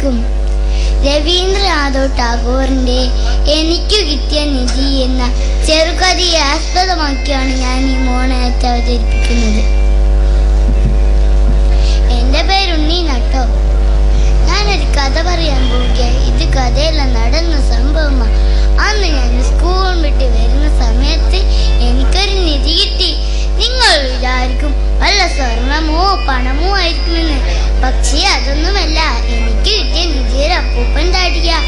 ആയിരിക്കും. രവീന്ദ്രനാഥ് ടാഗോറിന്റെ എനിക്കു കിട്ടിയ നിധി എന്ന ചെറുകഥയെ ആസ്പദമാക്കിയാണ് ഞാൻ ഈ മോണാറ്റ് അവതരിപ്പിക്കുന്നത്. എന്റെ പേര് ഉണ്ണി നട്ടോ. ഞാനൊരു കഥ പറയാൻ പോവുകയായി. ഇത് കഥയെല്ലാം നടന്ന സംഭവമാണ്. അന്ന് ഞാൻ സ്കൂൾ വിട്ട് വരുന്ന സമയത്ത് എനിക്കൊരു നിധി കിട്ടി. നിങ്ങൾ വിചാരിക്കും വല്ല സ്വർണമോ പണമോ ആയിരിക്കുമെന്ന്. പക്ഷേ അതൊന്നുമല്ല. എനിക്ക് കിട്ടിയ നിധി ഒരു അപ്പൂപ്പൻ താടിയാ.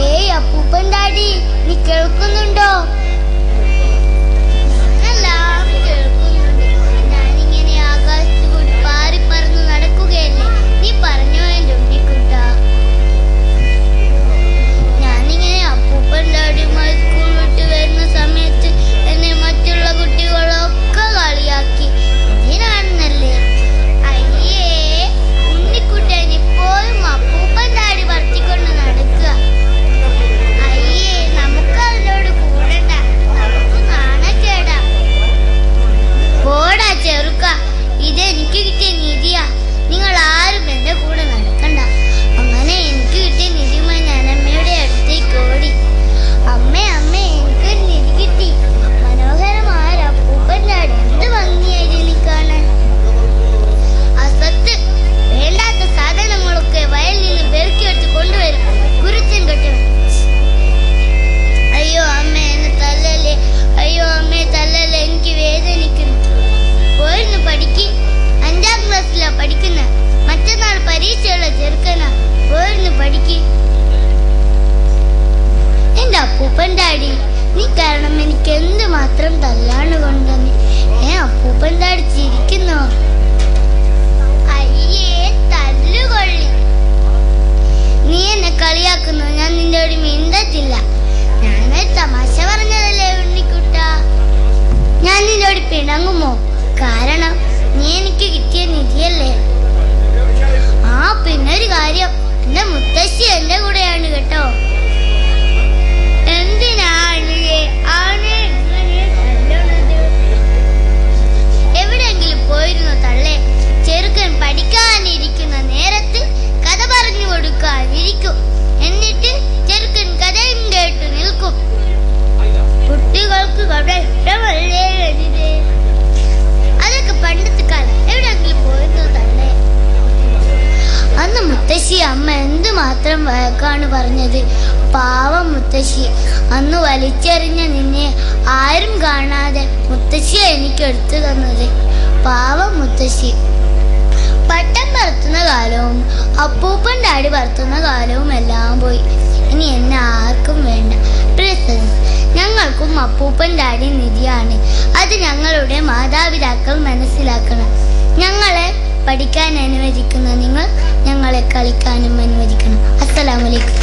ഏയ് അപ്പൂപ്പൻ താടി, നീ കേൾക്കുന്നുണ്ടോ? എല്ലാവരും കേൾക്കുന്നുണ്ട്. ഞാനിങ്ങനെ ആകാശത്ത് കൂടി പാറി പറന്ന് നടക്കുകയല്ലേ. നീ പറഞ്ഞോ എന്റെ ഉണ്ണിക്കുട്ട. ഞാനിങ്ങനെ അപ്പൂപ്പൻ താടിയുമായി സ്കൂൾ വിട്ട് വരുന്ന സമയത്ത് എന്നെ മറ്റുള്ള കുട്ടികളൊക്കെ കളിയാക്കി. ഇതിനാണെന്നല്ലേ? അയ്യേ ഉണ്ണിക്കുട്ടൻ ഇപ്പോഴും അപ്പൂപ്പൻ താടി പറത്തിക്കൊണ്ട് നടക്കുക. അയ്യേ നമുക്ക് അതിനോട് കൂടണ്ട, നമുക്ക് നാണക്കേടാ. പോടാ ചെറുക്ക, ഇതെനിക്ക് കിട്ടിയ നിധിയാ. നിങ്ങൾ ആരും എന്റെ കൂടെ നടക്കണ്ട. അങ്ങനെ എനിക്ക് കിട്ടിയ നിധിയുമായി ഞാൻ അമ്മയുടെ അടുത്തേക്ക് ഓടി. അമ്മേ അമ്മേ, എനിക്കൊരു നിധി കിട്ടി. മനോഹരമായ അപ്പൂപ്പൻ താടി, എന്ത് ഭംഗിയായിരുന്നു കാണാൻ. അസത്ത്, വേണ്ടാത്ത സാധനങ്ങളൊക്കെ വയലിൽ നിന്ന് പെറുക്കിയെടുത്ത് കൊണ്ടുവരും കുരുത്തൻ കെട്ടവൻ. അയ്യോ അമ്മേ, എന്നെ തല്ലല്ലേ. അയ്യോ അമ്മേ തല്ലല്ലേ, എനിക്ക് വേദനിക്കുന്നു. പോയിരുന്നു പഠിക്ക്. 5ാം ക്ലാസ്സിലാ പഠിക്കുന്ന. മറ്റന്നാൾ പരീക്ഷയുള്ള ചെറുക്കനാ. പോയിരുന്നു പഠിക്ക്. എന്റെ അപ്പൂപ്പൻ താടി, നീ കാരണം എനിക്ക് എന്ത് മാത്രം തല്ലാണ് കൊണ്ടുവന്ന്. അപ്പൂപ്പൻ താടി ചിരിക്കുന്നോ? അയ്യേ തല്ലുകൊള്ളി. നീ എന്നെ കളിയാക്കുന്നു. ഞാൻ നിന്നോട് മിണ്ടത്തില്ല. ഞാനൊരു തമാശ പറഞ്ഞതല്ലേ ഉണ്ണിക്കുട്ട. ഞാൻ നിന്നോട് പിണങ്ങുമോ? കാരണം നീ എനിക്ക് കിട്ടിയ നിധിയല്ലേ. പിന്നൊരു കാര്യം, എന്റെ മുത്തശ്ശി എന്റെ കൂടെയാണ് കേട്ടോ. എന്തിനാണ് ആനെ ഇങ്ങനെ തല്ലുന്നത്? എവിടെയെങ്കിലും പോയിരുന്നോ തള്ളേ? ചെറുക്കൻ പഠിക്കാനിരിക്കുന്ന നേരത്ത് കഥ പറഞ്ഞു കൊടുക്കാനിരിക്കും. എന്നിട്ട് ചെറുക്കൻ കഥയും കേട്ടു നിൽക്കും. കുട്ടികൾക്ക് കഥ ഇഷ്ടമല്ലേ വലുത്? അതൊക്കെ പണ്ടത്തെ കാലം. എവിടെയെങ്കിലും പോയിരുന്നോ തള്ളേ? അന്ന് മുത്തശ്ശി അമ്മ എന്തുമാത്രം വഴക്കാണ് പറഞ്ഞത്. പാവം മുത്തശ്ശി. അന്ന് വലിച്ചെറിഞ്ഞ നിന്നെ ആരും കാണാതെ മുത്തശ്ശി എനിക്ക് എടുത്തു തന്നത്. പാവം മുത്തശ്ശി. പട്ടം പറത്തുന്ന കാലവും അപ്പൂപ്പൻ താടി പറത്തുന്ന കാലവും എല്ലാം പോയി. ഇനി എന്നെ ആർക്കും വേണ്ട. ഞങ്ങൾക്കും അപ്പൂപ്പൻ താടി നിധിയാണ്. അത് ഞങ്ങളുടെ മാതാപിതാക്കൾ മനസ്സിലാക്കണം. ഞങ്ങളെ പഠിക്കാൻ അനുവദിക്കുന്ന നിങ്ങൾ ഞങ്ങളെ കളിക്കാനും അനുവദിക്കണം. അസ്സലാമു അലൈക്കും.